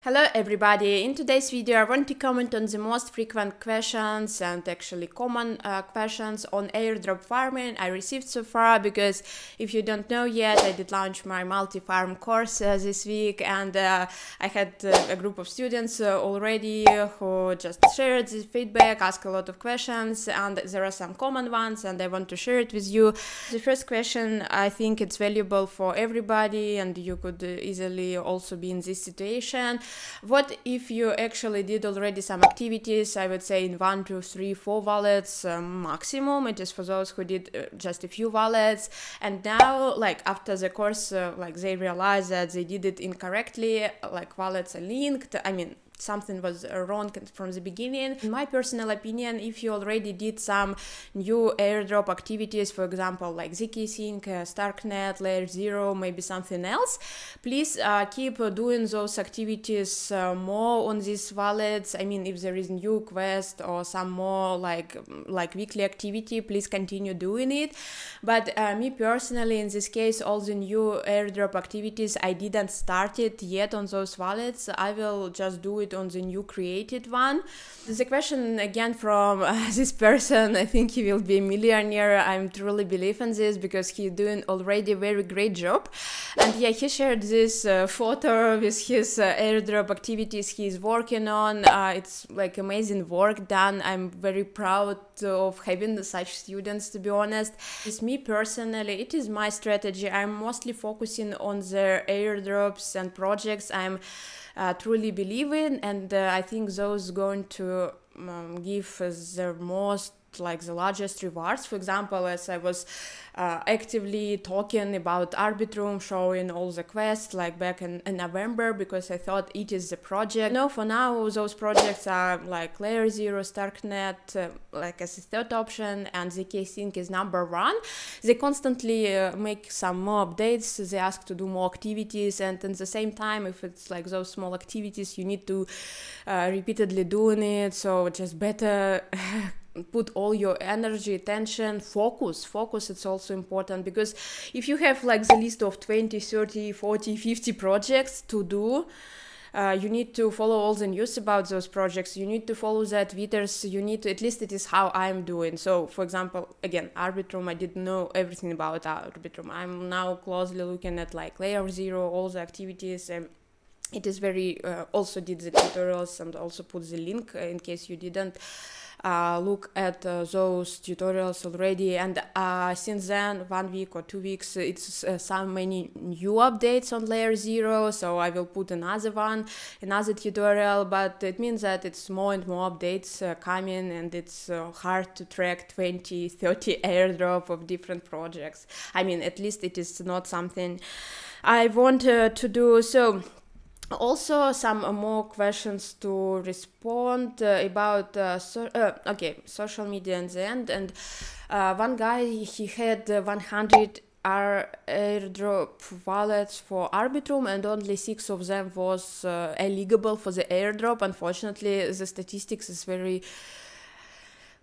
Hello everybody, in today's video I want to comment on the most frequent questions and actually common questions on airdrop farming I received so far, because if you don't know yet, I did launch my multi-farm course this week, and I had a group of students already who just shared this feedback, asked a lot of questions, and there are some common ones and I want to share it with you. The first question, I think it's valuable for everybody and you could easily also be in this situation. What if you actually did already some activities, I would say in 1, 2, 3, 4 wallets maximum. It is for those who did just a few wallets, and now like after the course they realize that they did it incorrectly, like wallets are linked, I mean something was wrong from the beginning. In my personal opinion, if you already did some new airdrop activities, for example like zkSync, StarkNet, Layer 0, maybe something else, please keep doing those activities more on these wallets. I mean, if there is new quest or some more like weekly activity, please continue doing it. But me personally, in this case, all the new airdrop activities I didn't start it yet on those wallets. I will just do it on the new created one. There's a question again from this person. I think he will be a millionaire. I truly believe in this because he's doing already a very great job. And yeah, he shared this photo with his airdrop activities he's working on. It's like amazing work done. I'm very proud of having such students, to be honest. With me personally, it is my strategy. I'm mostly focusing on the airdrops and projects I'm truly believe in, and I think those going to give the most, like the largest rewards. For example, as I was actively talking about Arbitrum, showing all the quests like back in November, because I thought it is the project. No, for now those projects are like Layer 0, StarkNet, like as a third option, and zkSync is number 1. They constantly make some more updates, they ask to do more activities, and at the same time, if it's like those small activities, you need to repeatedly doing it, so just better put all your energy, attention, focus. It's also important, because if you have like the list of 20, 30, 40, 50 projects to do, you need to follow all the news about those projects, you need to follow the Twitters, you need to, at least it is how I'm doing. So for example, again, Arbitrum, I didn't know everything about Arbitrum. I'm now closely looking at like Layer 0, all the activities, and it is very, also did the tutorials and also put the link in case you didn't look at those tutorials already. And since then, 1 week or 2 weeks, it's so many new updates on Layer 0, so I will put another tutorial, but it means that it's more and more updates coming, and it's hard to track 20, 30 airdrop of different projects. I mean, at least it is not something I want to do. So also some more questions to respond about social media in the end. And one guy, he had 100 airdrop wallets for Arbitrum, and only 6 of them was eligible for the airdrop. Unfortunately, the statistics is very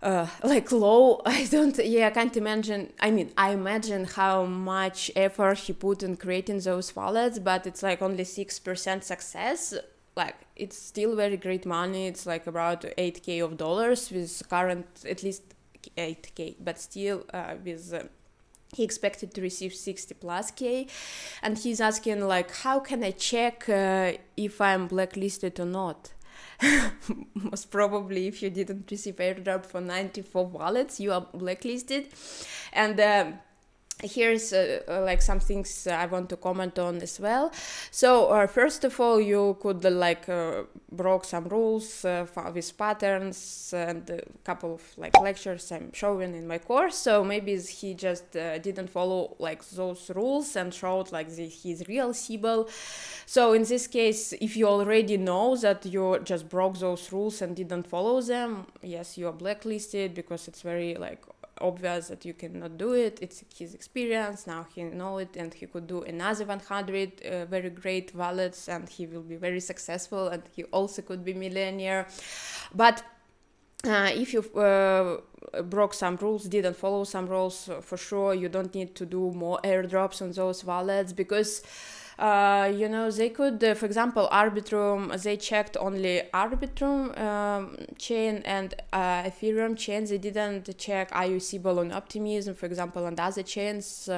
low. I can't imagine. I mean, I imagine how much effort he put in creating those wallets, but it's like only 6% success. Like, it's still very great money. It's like about $8K of dollars with current, at least 8K, but still with he expected to receive 60 plus K. And he's asking like, how can I check if I'm blacklisted or not? Most probably, if you didn't receive airdrop for 94 wallets, you are blacklisted. And here's like some things I want to comment on as well. So first of all, you could broke some rules with patterns, and a couple of like lectures I'm showing in my course. So maybe he just didn't follow like those rules and showed like his real symbol. So in this case, if you already know that you just broke those rules and didn't follow them, yes, you are blacklisted, because it's very like obvious that you cannot do it. It's his experience, now he knows it, and he could do another 100 very great wallets, and he will be very successful, and he also could be millionaire. But if you broke some rules, didn't follow some rules, for sure you don't need to do more airdrops on those wallets, because you know, they could, for example, Arbitrum, they checked only Arbitrum chain and Ethereum chain. They didn't check IUC on Optimism, for example, and other chains.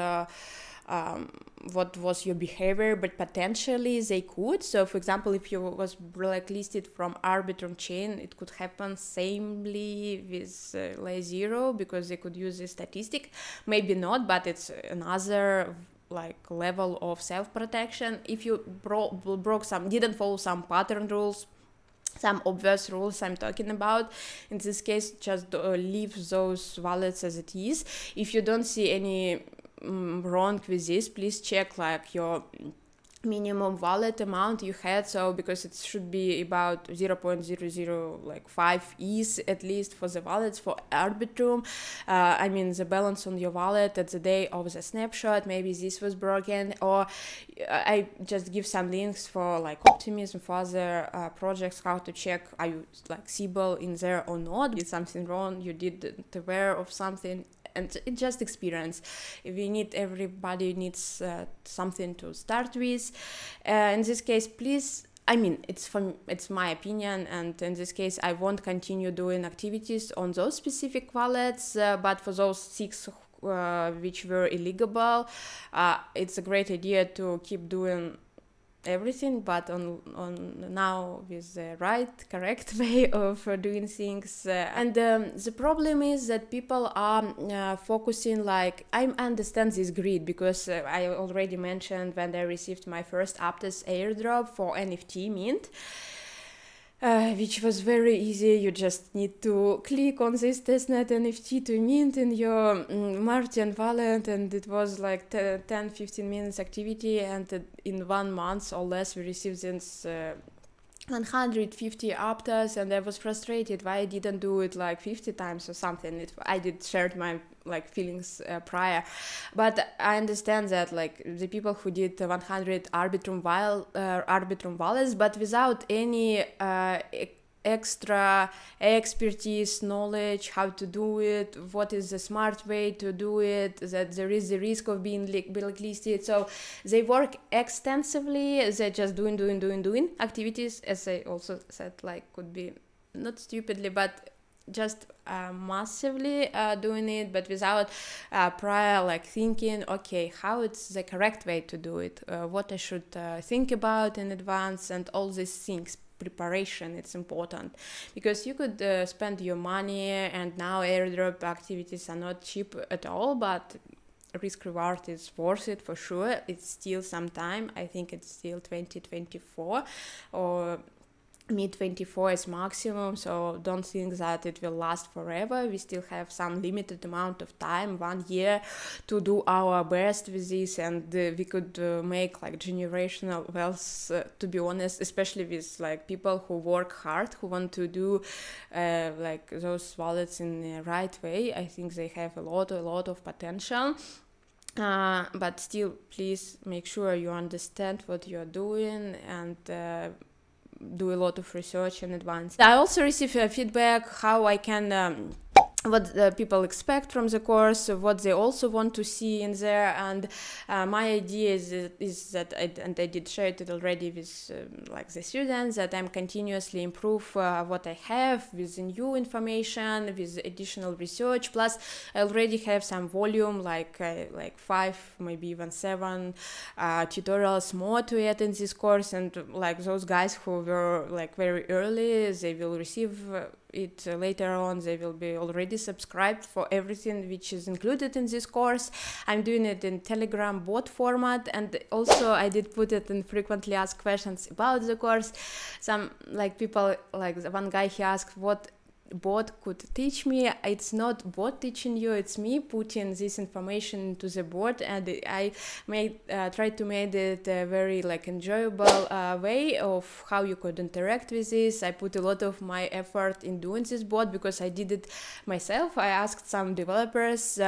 What was your behavior, but potentially they could. So for example, if you was blacklisted from Arbitrum chain, it could happen samely with layer 0, because they could use this statistic. Maybe not, but it's another like level of self-protection. If you didn't follow some pattern rules, some obvious rules I'm talking about, in this case, just leave those wallets as it is. If you don't see any wrong with this, please check like your minimum wallet amount you had, so because it should be about 0.005 ETH at least for the wallets for Arbitrum. I mean the balance on your wallet at the day of the snapshot, maybe this was broken, or I just give some links for like Optimism, for other projects, how to check are you like Sybil in there or not. Did something wrong, you didn't aware of something, and it's just experience. Everybody needs something to start with. In this case, please, I mean, it's my opinion, and in this case, I won't continue doing activities on those specific wallets, but for those 6 which were illegal, it's a great idea to keep doing everything, but on now with the correct way of doing things. And the problem is that people are focusing, like, I understand this greed, because I already mentioned when I received my first Aptos airdrop for NFT mint, which was very easy. You just need to click on this testnet NFT to mint in your Martian wallet, and it was like 10-15 minutes activity, and in 1 month or less we received this 150 Aptos, and I was frustrated why I didn't do it like 50 times or something. I did shared my like feelings prior, but I understand that like the people who did 100 Arbitrum wallets, but without any extra expertise, knowledge, how to do it, what is the smart way to do it, that there is the risk of being blacklisted. So they work extensively, they're just doing activities, as I also said, like could be not stupidly, but just massively doing it, but without prior like thinking, okay, how it's the correct way to do it, what I should think about in advance, and all these things. Preparation, it's important, because you could spend your money, and now airdrop activities are not cheap at all, but risk reward is worth it for sure. It's still some time. I think it's still 2024 or mid-24 is maximum, so don't think that it will last forever. We still have some limited amount of time, 1 year, to do our best with this, and we could make like generational wealth, to be honest, especially with like people who work hard, who want to do like those wallets in the right way. I think they have a lot of potential. But still, please make sure you understand what you're doing, and do a lot of research in advance. I also receive feedback how I can what people expect from the course, what they also want to see in there, and my idea is that I did share it already with like the students, that I'm continuously improve what I have with the new information, with additional research. Plus I already have some volume, like 5, maybe even 7 tutorials more to add in this course, and like those guys who were like very early, they will receive it later on. They will be already subscribed for everything which is included in this course. I'm doing it in Telegram bot format, and also I did put it in frequently asked questions about the course. Some like people, like one guy, he asked what bot could teach me. It's not bot teaching you, it's me putting this information into the bot, and I tried to make it a very like enjoyable way of how you could interact with this. I put a lot of my effort in doing this bot because I did it myself. I asked some developers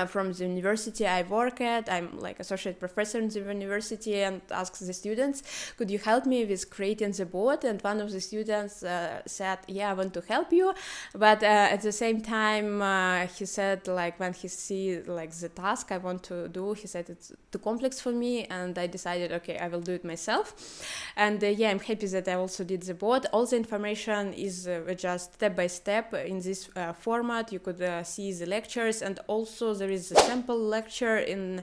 from the university I work at. I'm like associate professor in the university, and asked the students, could you help me with creating the bot? And one of the students said, yeah, I want to help you, but at the same time he said, like, when he see like the task I want to do, he said it's too complex for me, and I decided, okay, I will do it myself. And yeah, I'm happy that I also did the bot. All the information is just step by step in this format. You could see the lectures, and also there is a sample lecture in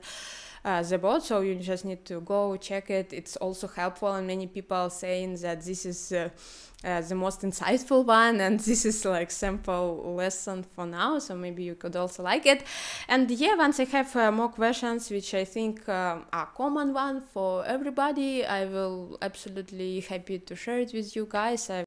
the bot, so you just need to go check it. It's also helpful, and many people saying that this is the most insightful one, and this is like sample lesson for now, so maybe you could also like it. And yeah, once I have more questions, which I think are common one for everybody, I will absolutely happy to share it with you guys.